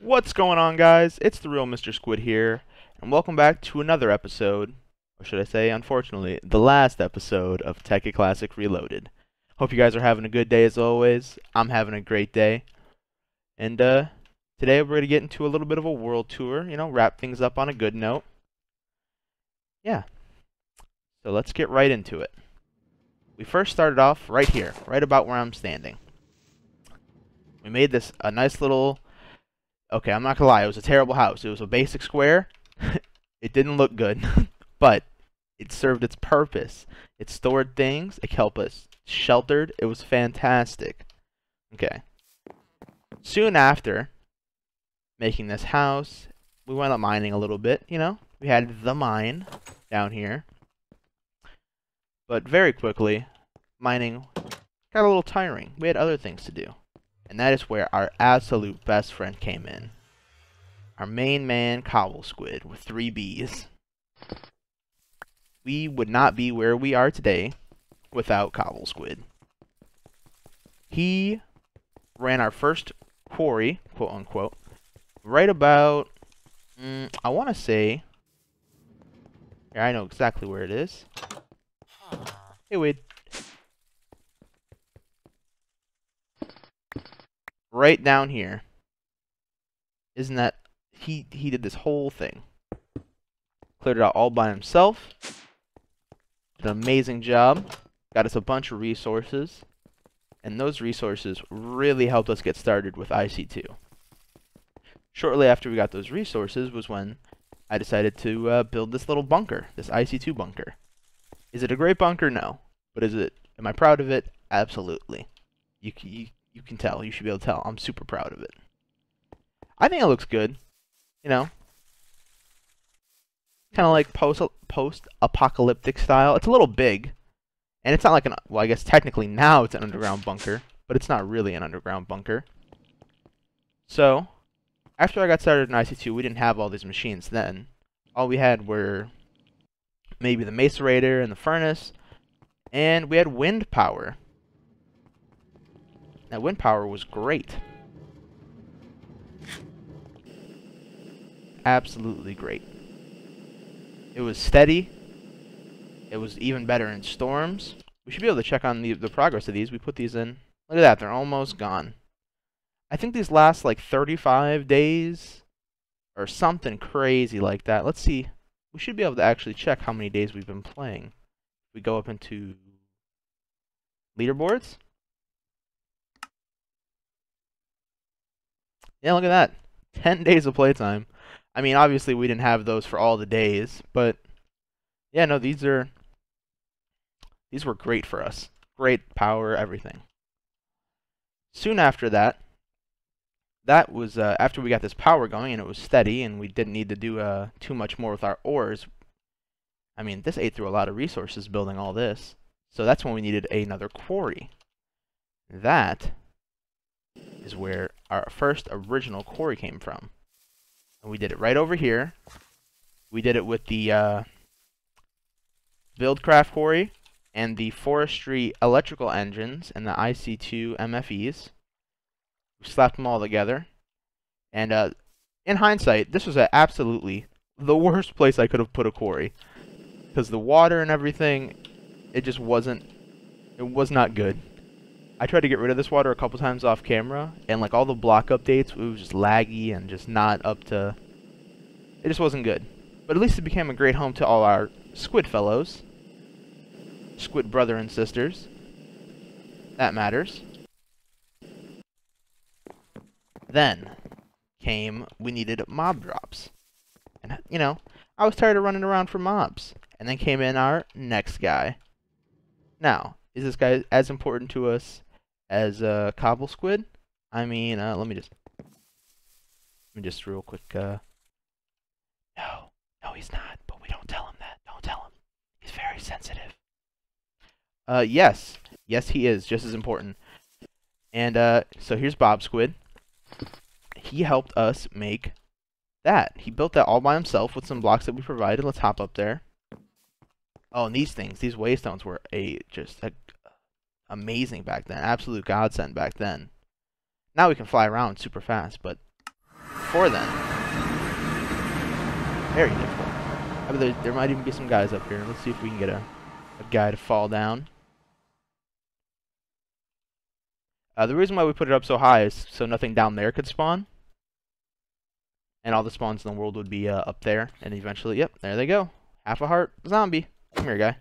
What's going on, guys? It's the real Mr. Squid here, and welcome back to another episode, or should I say, unfortunately, the last episode of Tekkit Classic Reloaded. Hope you guys are having a good day as always. I'm having a great day. And today we're going to get into a little bit of a world tour, wrap things up on a good note. Yeah. So let's get right into it. We first started off right here, right about where I'm standing. We made this a nice little... Okay, I'm not gonna lie, it was a terrible house. It was a basic square. It didn't look good, but it served its purpose. It stored things, it helped us sheltered. It was fantastic. Okay. Soon after making this house, we went up mining a little bit, We had the mine down here. But very quickly, mining got a little tiring. We had other things to do. And that is where our absolute best friend came in. Our main man, Cobble Squid, with 3 Bs. We would not be where we are today without Cobble Squid. He ran our first quarry, quote unquote, right about, I want to say, here, I know exactly where it is. Hey, Wade. Right down here. Isn't that... He did this whole thing. Cleared it out all by himself. Did an amazing job. Got us a bunch of resources. And those resources really helped us get started with IC2. Shortly after we got those resources was when I decided to build this little bunker. This IC2 bunker. Is it a great bunker? No. But am I proud of it? Absolutely. You can tell. You should be able to tell. I'm super proud of it. I think it looks good. Kind of like post-apocalyptic style. It's a little big. And it's not like well, I guess technically now it's an underground bunker. But it's not really an underground bunker. So, after I got started in IC2, we didn't have all these machines then. All we had were maybe the macerator and the furnace. And we had wind power. That wind power was great. Absolutely great. It was steady. It was even better in storms. We should be able to check on the progress of these. We put these in. Look at that. They're almost gone. I think these last like 35 days or something crazy like that. Let's see. We should be able to actually check how many days we've been playing. We go up into leaderboards. Yeah, look at that. 10 days of playtime. I mean, obviously we didn't have those for all the days, but yeah, no, these were great for us. Great power, everything. Soon after that was after we got this power going and it was steady and we didn't need to do too much more with our ores. I mean, this ate through a lot of resources building all this. So that's when we needed another quarry. That is where our first original quarry came from. And we did it right over here. We did it with the Buildcraft quarry and the forestry electrical engines and the IC2 MFEs. We slapped them all together. And in hindsight, this was absolutely the worst place I could have put a quarry. Because the water and everything, it just wasn't, it was not good. I tried to get rid of this water a couple times off camera, and like all the block updates, it was just laggy and just not up to... It just wasn't good. But at least it became a great home to all our squid fellows. Squid brother and sisters. That matters. Then came, we needed mob drops. And, I was tired of running around for mobs. And then came in our next guy. Now, is this guy as important to us as Cobble Squid? I mean, let me just real quick. No, he's not. But we don't tell him that. Don't tell him. He's very sensitive. Yes, he is just as important. And so here's Bob Squid. He helped us make that. He built that all by himself with some blocks that we provided. Let's hop up there. Oh, and these waystones were just amazing back then. Absolute godsend back then. Now we can fly around super fast, but before then. Very difficult. I mean, there might even be some guys up here. Let's see if we can get a guy to fall down. The reason why we put it up so high is so nothing down there could spawn. And all the spawns in the world would be up there. And eventually, yep, there they go. Half a heart zombie. Come here, guy.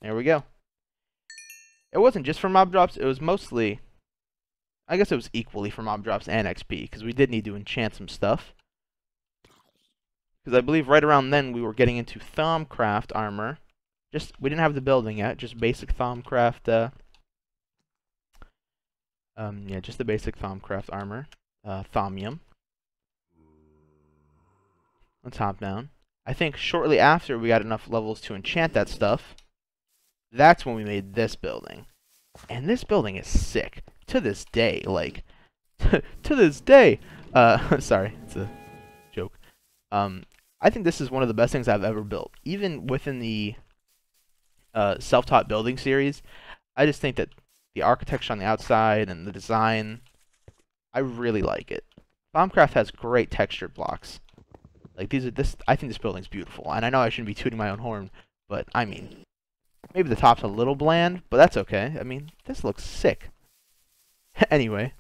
There we go. It wasn't just for mob drops. It was mostly... I guess it was equally for mob drops and XP. Because we did need to enchant some stuff. Because I believe right around then we were getting into Thaumcraft armor. We didn't have the building yet. Just basic Thaumcraft... yeah, just the basic Thaumcraft armor. Thaumium. Let's hop down. I think shortly after we got enough levels to enchant that stuff, that's when we made this building. And this building is sick. To this day, like, to this day. Sorry, it's a joke. I think this is one of the best things I've ever built. Even within the self-taught building series, I just think that the architecture on the outside and the design, I really like it. Thaumcraft has great textured blocks. Like I think this building's beautiful. And I know I shouldn't be tooting my own horn, but I mean, maybe the top's a little bland, but that's okay. I mean, this looks sick. Anyway,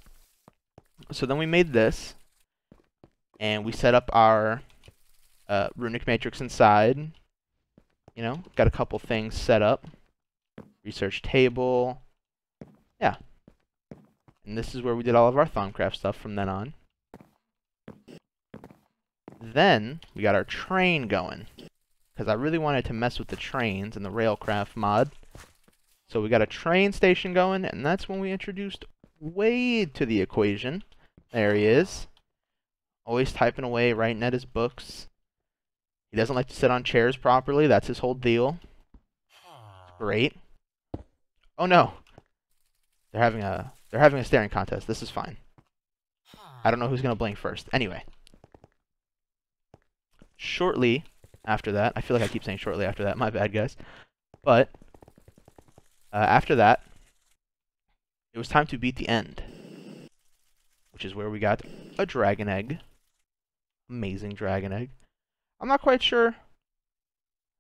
so then we made this, and we set up our runic matrix inside. You know, got a couple things set up. Research table. Yeah. And this is where we did all of our Thaumcraft stuff from then on. Then, we got our train going. Because I really wanted to mess with the trains in the Railcraft mod. So we got a train station going, and that's when we introduced Wade to the equation. There he is. Always typing away, writing at his books. He doesn't like to sit on chairs properly. That's his whole deal. Great. Oh no. They're having a staring contest. This is fine. I don't know who's gonna blink first. Anyway. Shortly after that, I feel like I keep saying shortly after that. My bad, guys. But after that, it was time to beat the end, which is where we got a dragon egg. Amazing dragon egg. I'm not quite sure.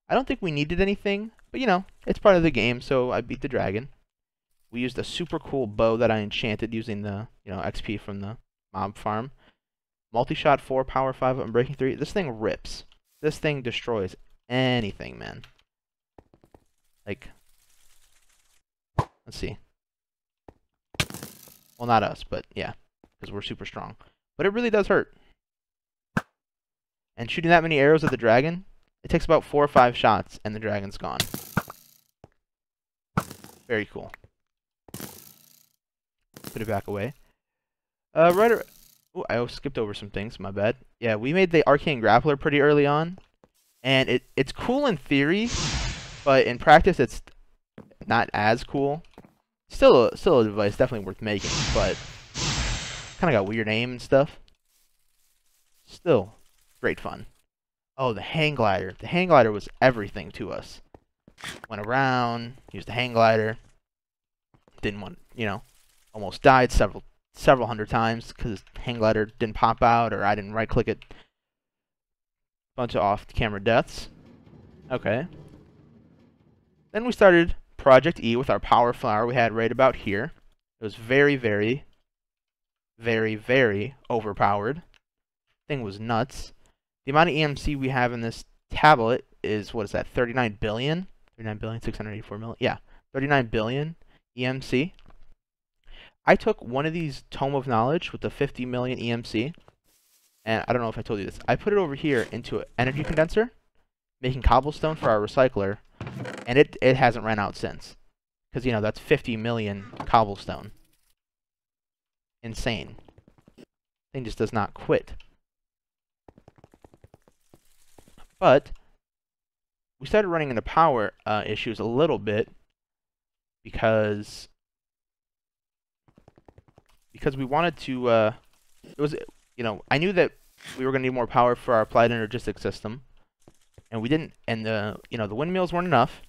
I don't think we needed anything, but you know, it's part of the game, so I beat the dragon. We used a super cool bow that I enchanted using the, XP from the mob farm. Multi-shot 4, power 5, unbreaking 3. This thing rips. This thing destroys anything, man. Like, let's see. Well, not us, but yeah, because we're super strong. But it really does hurt. And shooting that many arrows at the dragon, it takes about 4 or 5 shots, and the dragon's gone. Very cool. Put it back away. Oh, I skipped over some things. My bad. Yeah, we made the arcane grappler pretty early on, and it's cool in theory, but in practice it's not as cool. Still a device definitely worth making, but kind of got weird aim and stuff. Still great fun. Oh, the hang glider. The hang glider was everything to us. Went around, used the hang glider. Didn't want, almost died several hundred times because hang glider didn't pop out or I didn't right click it. Bunch of off camera deaths. Okay. Then we started Project E with our power flower we had right about here. It was very, very, very, very overpowered. Thing was nuts. The amount of EMC we have in this tablet is, what is that, 39 billion? 39 billion, 684 million? Yeah, 39 billion EMC. I took one of these Tome of Knowledge with the 50 million EMC, and I don't know if I told you this. I put it over here into an energy condenser, making cobblestone for our recycler, and it hasn't ran out since. Because, that's 50 million cobblestone. Insane. Thing just does not quit. But we started running into power issues a little bit because we wanted to, I knew that we were going to need more power for our applied energistic system, and we didn't, and the windmills weren't enough.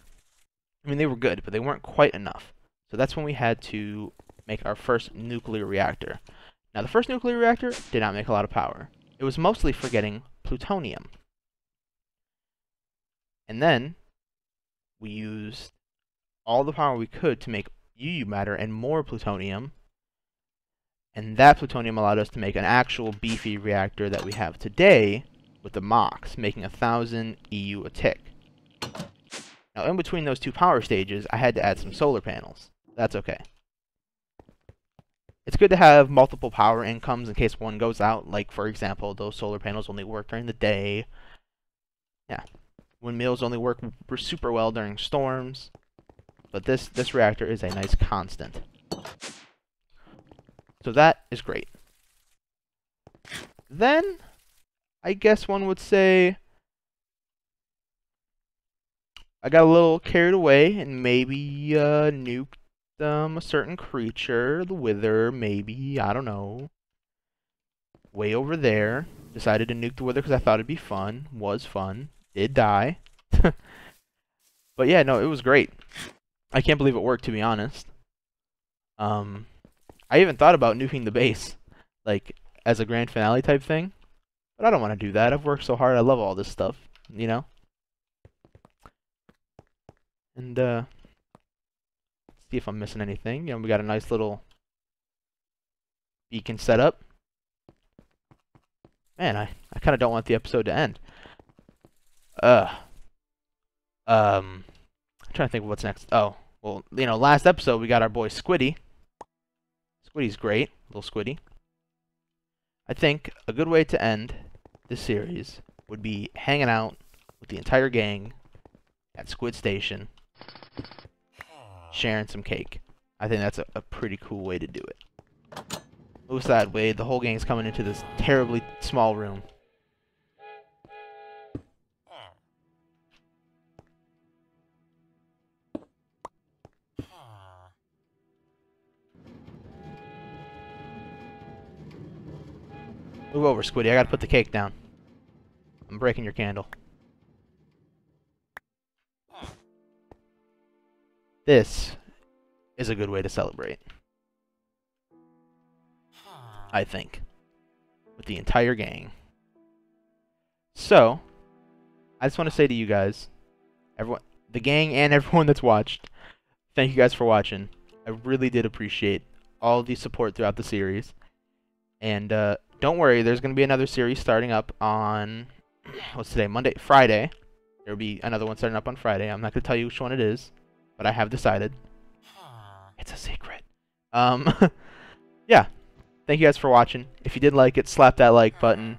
I mean, they were good, but they weren't quite enough. So that's when we had to make our first nuclear reactor. Now, the first nuclear reactor did not make a lot of power. it was mostly for getting plutonium. And then we used all the power we could to make UU matter and more plutonium. And that plutonium allowed us to make an actual beefy reactor that we have today with the MOX, making 1,000 EU a tick. Now, in between those two power stages, I had to add some solar panels. That's okay. It's good to have multiple power incomes in case one goes out. Like, for example, those solar panels only work during the day. Yeah. Windmills only work super well during storms. But this reactor is a nice constant. So that is great. Then, I guess one would say I got a little carried away and maybe nuked a certain creature, the Wither, maybe, I don't know. Way over there. Decided to nuke the Wither because I thought it'd be fun. Was fun. Did die. But yeah, no, it was great. I can't believe it worked, to be honest. I even thought about nuking the base, like, as a grand finale type thing. But I don't want to do that. I've worked so hard. I love all this stuff, you know? And, see if I'm missing anything. You know, we got a nice little beacon set up. Man, I kind of don't want the episode to end. I'm trying to think of what's next. Oh, well, you know, last episode we got our boy Squiddy. Squiddy's great, little Squiddy. I think a good way to end this series would be hanging out with the entire gang at Squid Station, sharing some cake. I think that's a pretty cool way to do it. Move aside, Wade. The whole gang's coming into this terribly small room. Move over, Squiddy. I gotta put the cake down. I'm breaking your candle. This is a good way to celebrate. I think. With the entire gang. So, I just want to say to you guys, everyone, the gang and everyone that's watched, thank you guys for watching. I really did appreciate all the support throughout the series. And don't worry, there's going to be another series starting up on, what's today, Friday. There'll be another one starting up on Friday. I'm not going to tell you which one it is, but I have decided. It's a secret. Yeah. Thank you guys for watching. If you did like it, slap that like button.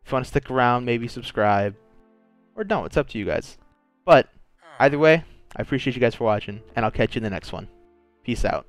If you want to stick around, maybe subscribe. Or don't, it's up to you guys. But, either way, I appreciate you guys for watching, and I'll catch you in the next one. Peace out.